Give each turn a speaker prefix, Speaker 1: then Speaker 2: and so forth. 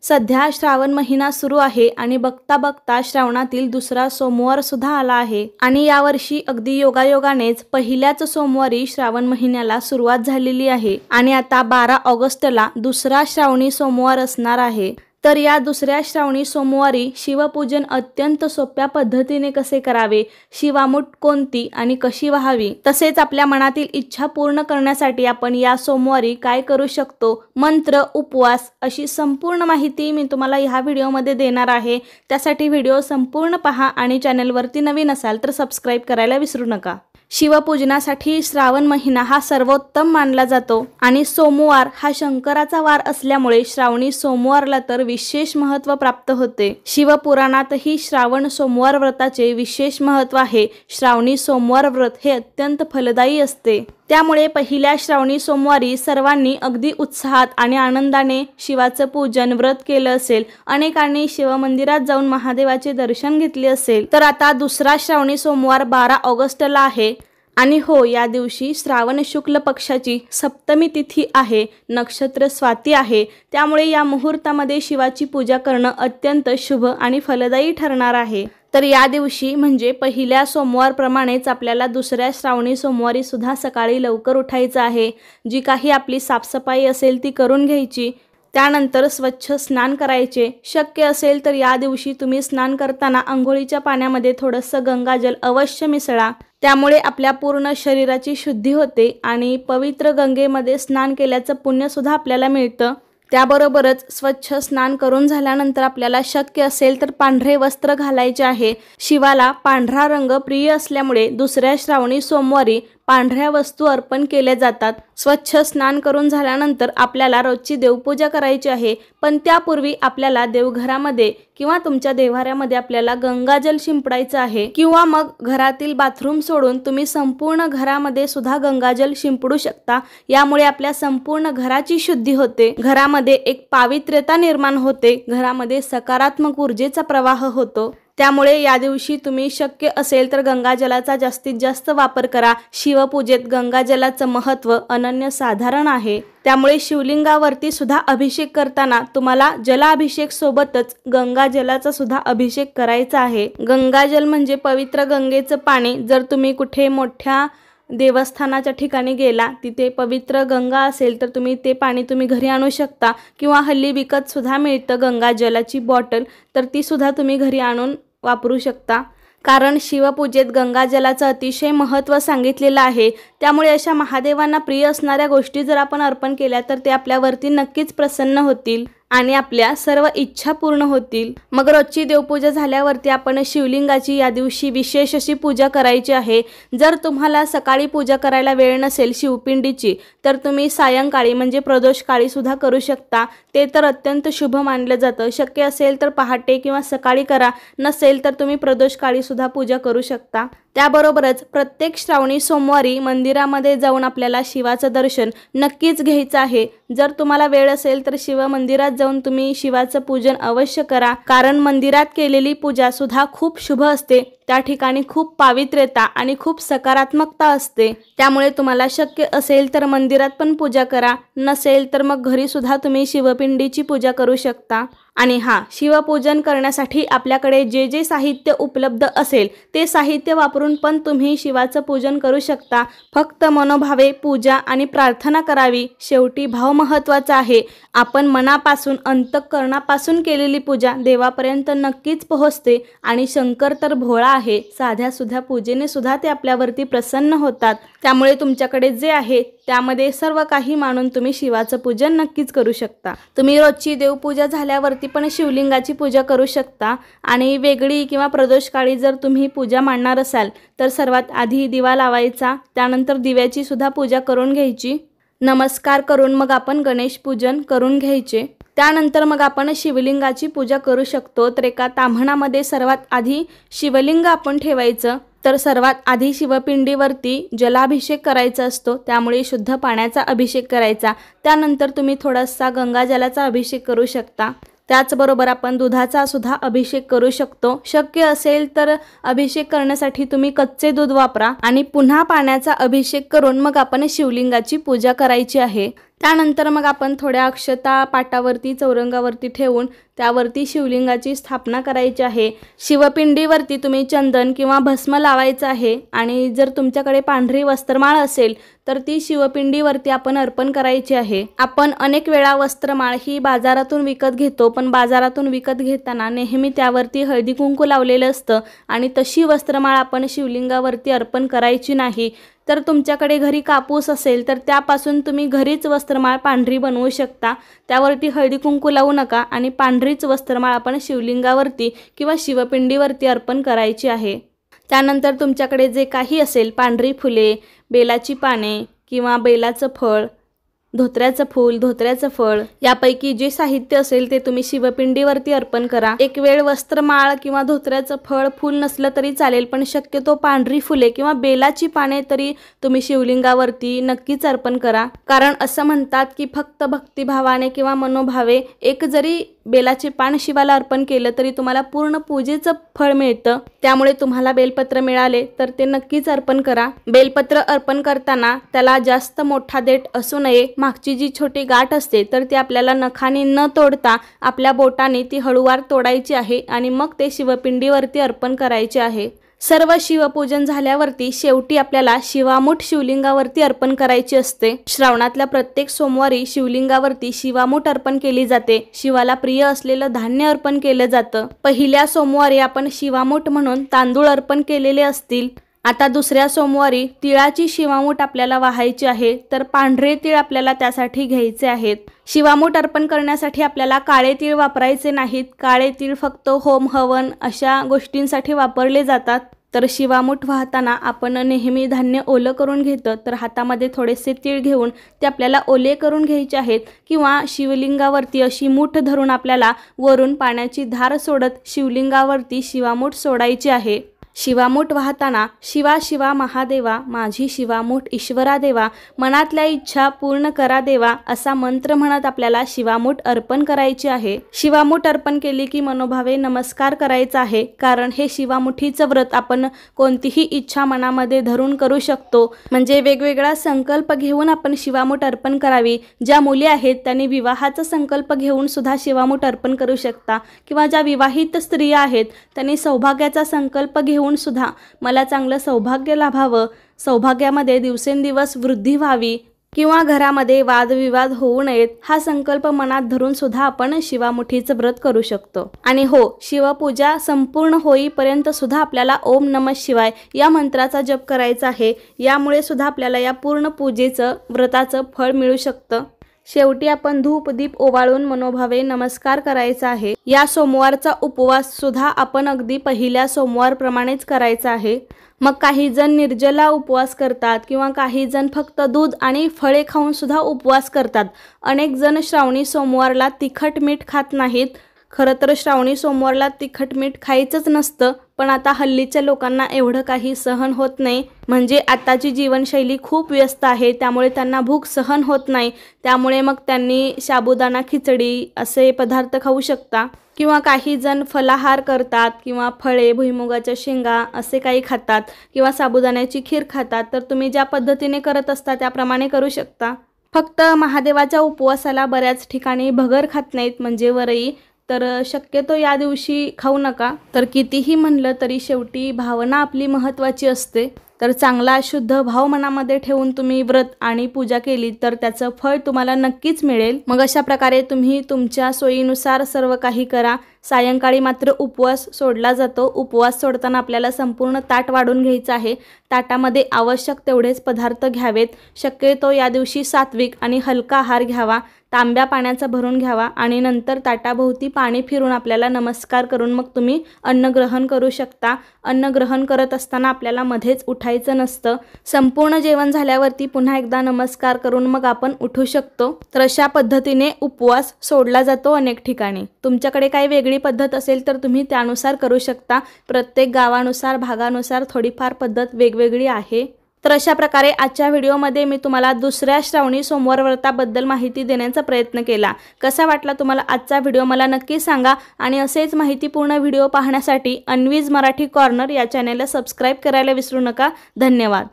Speaker 1: सध्या श्रावण महिना सुरू आहे आणि बघता बघता श्रावणातील दुसरा सोमवार सुद्धा आला आहे आणि यावर्षी अगदी योगायोगानेच पहिल्याच सोमवारी श्रावण महिन्याला सुरुवात झालेली आहे आणि आता 12 ऑगस्टला दुसरा श्रावणी सोमवार असणार आहे। तर या दुसऱ्या श्रावणी सोमवारी शिवपूजन अत्यंत सोप्या पद्धतीने कसे करावे, शिवामूठ कोणती आणि कशी व्हावी, तसेच आपल्या मनातील इच्छा पूर्ण करण्यासाठी आपण या सोमवारी काय करू शकतो, मंत्र, उपवास अशी संपूर्ण माहिती मी तुम्हाला ह्या व्हिडिओमध्ये देणार आहे। त्यासाठी व्हिडिओ संपूर्ण पहा आणि चॅनलवरती नवीन असाल तर सबस्क्राइब करायला विसरू नका। शिवपूजनासाठी श्रावण महिना हा सर्वोत्तम मानला जातो आणि सोमवार हा शंकराचा वार असल्यामुळे श्रावणी सोमवारला तर विशेष महत्त्व प्राप्त होते। शिवपुराणातही श्रावण सोमवार व्रताचे विशेष महत्त्व आहे। श्रावणी सोमवार व्रत हे अत्यंत फलदायी असते, त्यामुळे पहिल्या श्रावणी सोमवारी सर्वांनी अगदी उत्साहात आणि आनंदाने शिवाचं पूजन व्रत केलं असेल। अनेकांनी शिवमंदिरात जाऊन महादेवाचे दर्शन घेतले असेल। तर आता दुसरा श्रावणी सोमवार 12 ऑगस्टला आहे आणि हो, या दिवशी श्रावण शुक्ल पक्षाची सप्तमी तिथी आहे, नक्षत्र स्वाती आहे। त्यामुळे या मुहूर्तामध्ये शिवाची पूजा करणं अत्यंत शुभ आणि फलदायी ठरणार आहे। तर या दिवशी म्हणजे पहिल्या सोमवारप्रमाणेच आपल्याला दुसऱ्या श्रावणी सोमवारी सुद्धा सकाळी लवकर उठायचं आहे। जी काही आपली साफसफाई असेल ती करून घ्यायची, त्यानंतर स्वच्छ स्नान करायचे। शक्य असेल तर या दिवशी तुम्ही स्नान करताना अंघोळीच्या पाण्यामध्ये थोडंसं गंगाजल अवश्य मिसळा, त्यामुळे आपल्या पूर्ण शरीराची शुद्धी होते आणि पवित्र गंगेमध्ये स्नान केल्याचं पुण्य सुद्धा आपल्याला मिळतं। त्याबरोबरच स्वच्छ स्नान करून झाल्यानंतर आपल्याला शक्य असेल तर पांढरे वस्त्र घालायचे आहे। शिवाला पांढरा रंग प्रिय असल्यामुळे दुसऱ्या श्रावणी सोमवारी पांढऱ्या वस्तू अर्पण केल्या जातात। स्वच्छ स्नान करून झाल्यानंतर आपल्याला रोजची देवपूजा करायची आहे, पण त्यापूर्वी आपल्याला देवघरामध्ये किंवा तुमच्या देव्हाऱ्यामध्ये आपल्याला गंगाजल शिंपडायचं आहे किंवा मग घरातील बाथरूम सोडून तुम्ही संपूर्ण घरामध्ये सुद्धा गंगाजल शिंपडू शकता। यामुळे आपल्या संपूर्ण घराची शुद्धी होते, घरामध्ये एक पावित्र्यता निर्माण होते, घरामध्ये सकारात्मक ऊर्जेचा प्रवाह होतो। त्यामुळे या दिवशी तुम्ही शक्य असेल तर गंगाजलाचा जास्तीत जास्त वापर करा। शिवपूजेत गंगाजलाचं महत्त्व अनन्यसाधारण आहे, त्यामुळे शिवलिंगावरती सुद्धा अभिषेक करताना तुम्हाला जलाभिषेक सोबतच गंगाजलाचा सुद्धा अभिषेक करायचा आहे। गंगाजल म्हणजे पवित्र गंगेचं पाणी। जर तुम्ही कुठे मोठ्या देवस्थानाच्या ठिकाणी गेला, तिथे पवित्र गंगा असेल तर तुम्ही ते पाणी तुम्ही घरी आणू शकता किंवा हल्ली विकत सुद्धा मिळतं गंगाजलाची बॉटल, तर ती सुद्धा तुम्ही घरी आणून वापरू शकता। कारण शिवपूजेत गंगाजलाचं अतिशय महत्त्व सांगितलेलं आहे, त्यामुळे अशा महादेवांना प्रिय असणाऱ्या गोष्टी जर आपण अर्पण केल्या तर ते आपल्यावरती नक्कीच प्रसन्न होतील आणि आपल्या सर्व इच्छा पूर्ण होतील। मग रोजची देवपूजा झाल्यावरती आपण शिवलिंगाची या दिवशी विशेष अशी पूजा करायची आहे। जर तुम्हाला सकाळी पूजा करायला वेळ नसेल शिवपिंडीची, तर तुम्ही सायंकाळी म्हणजे प्रदोषकाळी सुद्धा करू शकता, ते तर अत्यंत शुभ मानलं जातं। शक्य असेल तर पहाटे किंवा सकाळी करा, नसेल तर तुम्ही प्रदोषकाळी सुद्धा पूजा करू शकता। त्याबरोबरच प्रत्येक श्रावणी सोमवारी मंदिरामध्ये जाऊन आपल्याला शिवाचं दर्शन नक्कीच घ्यायचं आहे। जर तुम्हाला वेळ असेल तर शिव मंदिरात जाऊन तुम्ही शिवाचं पूजन अवश्य करा, कारण मंदिरात केलेली पूजा सुद्धा खूप शुभ असते। त्या ठिकाणी खूप पावित्र्यता आणि खूप सकारात्मकता असते, त्यामुळे तुम्हाला शक्य असेल तर मंदिरात पण पूजा करा, नसेल तर मग घरी सुद्धा तुम्ही शिवपिंडीची पूजा करू शकता। आणि हा, शिवपूजन करण्यासाठी आपल्याकडे जे जे साहित्य उपलब्ध असेल ते साहित्य वापरून पण तुम्ही शिवाचं पूजन करू शकता। फक्त मनोभावे पूजा आणि प्रार्थना करावी। शेवटी भाव महत्त्वाचा आहे। आपण मनापासून अंतःकरणापासून केलेली पूजा देवापर्यंत नक्कीच पोहोचते आणि शंकर तर भोळा आहे, साध्या सुध्या पूजेने सुद्धा ते आपल्यावरती प्रसन्न होतात। त्यामुळे तुमच्याकडे जे आहे त्यामध्ये सर्व काही मानून तुम्ही शिवाचं पूजन नक्कीच करू शकता। तुम्ही रोजची देवपूजा झाल्यावरती पण शिवलिंगाची पूजा करू शकता आणि वेगळी किंवा प्रदोषकाळी जर तुम्ही पूजा मांडणार असाल तर सर्वात आधी दिवा लावायचा, त्यानंतर दिव्याची सुद्धा पूजा करून घ्यायची, नमस्कार करून मग आपण गणेश पूजन करून घ्यायचे। त्यानंतर मग आपण शिवलिंगाची पूजा करू शकतो। तर एका ताम्हणामध्ये सर्वात आधी शिवलिंग आपण ठेवायचं, तर सर्वात आधी शिवपिंडीवरती जलाभिषेक करायचा असतो, त्यामुळे शुद्ध पाण्याचा अभिषेक करायचा। त्यानंतर तुम्ही थोडासा गंगाजलाचा अभिषेक करू शकता। त्याचबरोबर आपण दुधाचा सुद्धा अभिषेक करू शकतो। शक्य असेल तर अभिषेक करण्यासाठी तुम्ही कच्चे दूध वापरा आणि पुन्हा पाण्याचा अभिषेक करून मग आपण शिवलिंगाची पूजा करायची आहे। त्यानंतर मग आपण थोड्या अक्षता पाटावरती चौरंगावरती ठेवून त्यावरती शिवलिंगाची स्थापना करायची आहे। शिवपिंडीवरती तुम्ही चंदन किंवा भस्म लावायचं आहे आणि जर तुमच्याकडे पांढरी वस्त्रमाळ असेल तर ती शिवपिंडीवरती आपण अर्पण करायची आहे। आपण अनेक वेळा वस्त्रमाळ ही बाजारातून विकत घेतो, पण बाजारातून विकत घेताना नेहमी त्यावरती हळदी कुंकू लावलेलं असतं आणि तशी वस्त्रमाळ आपण शिवलिंगावरती अर्पण करायची नाही। तर तुमच्याकडे घरी कापूस असेल तर त्यापासून तुम्ही घरीच वस्त्रमाळ पांढरी बनवू शकता। त्यावरती हळदी कुंकू लावू नका आणि पांढरीच वस्त्रमाळ आपण शिवलिंगावरती किंवा शिवपिंडीवरती अर्पण करायची आहे। त्यानंतर तुमच्याकडे जे काही असेल, पांढरी फुले, बेलाची पाने किंवा बेलाचं फळ, धोत्र्याचं फूल, धोत्र्याचं फळ यापैकी जे साहित्य असेल ते तुम्ही शिवपिंडीवरती अर्पण करा। एक वेळ वस्त्रमाळ किंवा धोत्र्याचं फळ, फूल नसलं तरी चालेल, पण शक्यतो पांढरी फुले किंवा बेलाची पाने तरी तुम्ही शिवलिंगावरती नक्कीच अर्पण करा। कारण असं म्हणतात की फक्त भक्तिभावाने किंवा मनोभावे एक जरी बेलाचे पान शिवाला अर्पण केलं तरी तुम्हाला पूर्ण पूजेचं फळ मिळतं। त्यामुळे तुम्हाला बेलपत्र मिळाले तर ते नक्कीच अर्पण करा। बेलपत्र अर्पण करताना त्याला जास्त मोठा देठ असू नये, मागची जी छोटी गाठ असते तर ती आपल्याला नखाने न तोडता आपल्या बोटाने ती हळूवार तोडायची आहे आणि मग ते शिवपिंडीवरती अर्पण करायचे आहे। सर्व शिवपूजन झाल्यावरती शेवटी आपल्याला शिवामूठ शिवलिंगावरती अर्पण करायची असते। श्रावणातल्या प्रत्येक सोमवारी शिवलिंगावरती शिवामूठ अर्पण केली जाते। शिवाला प्रिय असलेलं धान्य अर्पण केलं जातं। पहिल्या सोमवारी आपण शिवामूठ म्हणून तांदूळ अर्पण केलेले असतील। आता दुसऱ्या सोमवारी तिळाची शिवामूठ आपल्याला वाहायची आहे, तर पांढरे तीळ आपल्याला त्यासाठी घ्यायचे आहेत। शिवामूठ अर्पण करण्यासाठी आपल्याला काळे तीळ वापरायचे नाहीत। काळे तीळ फक्त होम हवन अशा गोष्टींसाठी वापरले जातात। तर शिवामूठ वाहताना आपण नेहमी धान्य ओलं करून घेतो, तर हातामध्ये थोडेसे तीळ घेऊन ते आपल्याला ओले करून घ्यायचे आहेत किंवा शिवलिंगावरती अशी मूठ धरून आपल्याला वरून पाण्याची धार सोडत शिवलिंगावरती शिवामूठ सोडायची आहे। शिवामूठ वाहताना शिवा शिवा महादेवा, माझी शिवामूठ ईश्वरा देवा, मनातल्या इच्छा पूर्ण करा देवा असा मंत्र म्हणत आपल्याला शिवामूठ अर्पण करायची आहे। शिवामूठ अर्पण केली की मनोभावे नमस्कार करायचा आहे, कारण हे शिवामुठीचं व्रत आपण कोणतीही इच्छा मनामध्ये धरून करू शकतो। म्हणजे वेगवेगळा संकल्प घेऊन आपण शिवामूठ अर्पण करावी। ज्या मुली आहेत त्यांनी विवाहाचा संकल्प घेऊन सुद्धा शिवामूठ अर्पण करू शकता किंवा ज्या विवाहित स्त्रिया आहेत त्यांनी सौभाग्याचा संकल्प घेऊन सुद्धा मला चांगलं सौभाग्य लाभावं, सौभाग्यामध्ये दिवसेंदिवस वृद्धी व्हावी किंवा घरामध्ये वादविवाद होऊ नयेत हा संकल्प मनात धरून सुद्धा आपण शिवामुठीचं व्रत करू शकतो। आणि हो, शिवपूजा संपूर्ण होईपर्यंत सुद्धा आपल्याला ओम नमः शिवाय या मंत्राचा जप करायचा आहे। यामुळे सुद्धा आपल्याला या पूर्ण पूजेचं व्रताचं फळ मिळू शकतं। शेवटी आपण धूप दीप ओवाळून मनोभावे नमस्कार करायचा आहे। या सोमवारचा उपवास सुद्धा आपण अगदी पहिल्या सोमवारप्रमाणेच करायचा आहे। मग काही जण निर्जला उपवास करतात किंवा काही जण फक्त दूध आणि फळे खाऊन सुद्धा उपवास करतात। अनेक जण श्रावणी सोमवारला तिखट मीठ खात नाहीत। खरं तर श्रावणी सोमवारला तिखट मीठ खायचंच नसतं, पण आता हल्लीच्या लोकांना एवढं काही सहन होत नाही। म्हणजे आताची जीवनशैली खूप व्यस्त आहे, त्यामुळे त्यांना भूक सहन होत नाही। त्यामुळे मग त्यांनी साबुदाणा खिचडी असे पदार्थ खाऊ शकता किंवा काही जण फलाहार करतात किंवा फळे, भुईमुगाच्या शेंगा असे काही खातात किंवा साबुदाण्याची खीर खातात। तर तुम्ही ज्या पद्धतीने करत असता त्याप्रमाणे करू शकता। फक्त महादेवाच्या उपवासाला बऱ्याच ठिकाणी भगर खात नाहीत, म्हणजे वरई, तर शक्यतो या दिवशी खाऊ नका। तर कितीही म्हणलं तरी शेवटी भावना आपली महत्त्वाची असते। तर चांगला शुद्ध भाव मनामध्ये ठेवून तुम्ही व्रत आणि पूजा केली तर त्याचं फळ तुम्हाला नक्कीच मिळेल। मग अशा प्रकारे तुम्ही तुमच्या सोयीनुसार सर्व काही करा। सायंकाळी मात्र उपवास सोडला जातो। उपवास सोडताना आपल्याला संपूर्ण ताट वाढून घ्यायचं आहे। ताटामध्ये आवश्यक तेवढेच पदार्थ घ्यावेत। शक्यतो या दिवशी सात्विक आणि हलका आहार घ्यावा। तांब्या पाण्याचा भरून घ्यावा आणि नंतर ताटाभोवती पाणी फिरून आपल्याला नमस्कार करून मग तुम्ही अन्न ग्रहण करू शकता। अन्न ग्रहण करत असताना आपल्याला मध्येच उठायचं नसतं। संपूर्ण जेवण झाल्यावरती पुन्हा एकदा नमस्कार करून मग आपण उठू शकतो। तर अशा पद्धतीने उपवास सोडला जातो अनेक ठिकाणी। तुमच्याकडे काही वेगळी पद्धत असेल तर तुम्ही त्यानुसार करू शकता। प्रत्येक गावानुसार, भागानुसार थोडीफार पद्धत वेगवेगळी आहे। तर अशा प्रकारे आजच्या व्हिडिओमध्ये मी तुम्हाला दुसऱ्या श्रावणी सोमवार व्रताबद्दल माहिती देण्याचा प्रयत्न केला। कसा वाटला तुम्हाला आजचा व्हिडिओ मला नक्की सांगा आणि असेच माहितीपूर्ण व्हिडिओ पाहण्यासाठी अन्वीज मराठी कॉर्नर या चॅनेलला सबस्क्राइब करायला विसरू नका। धन्यवाद।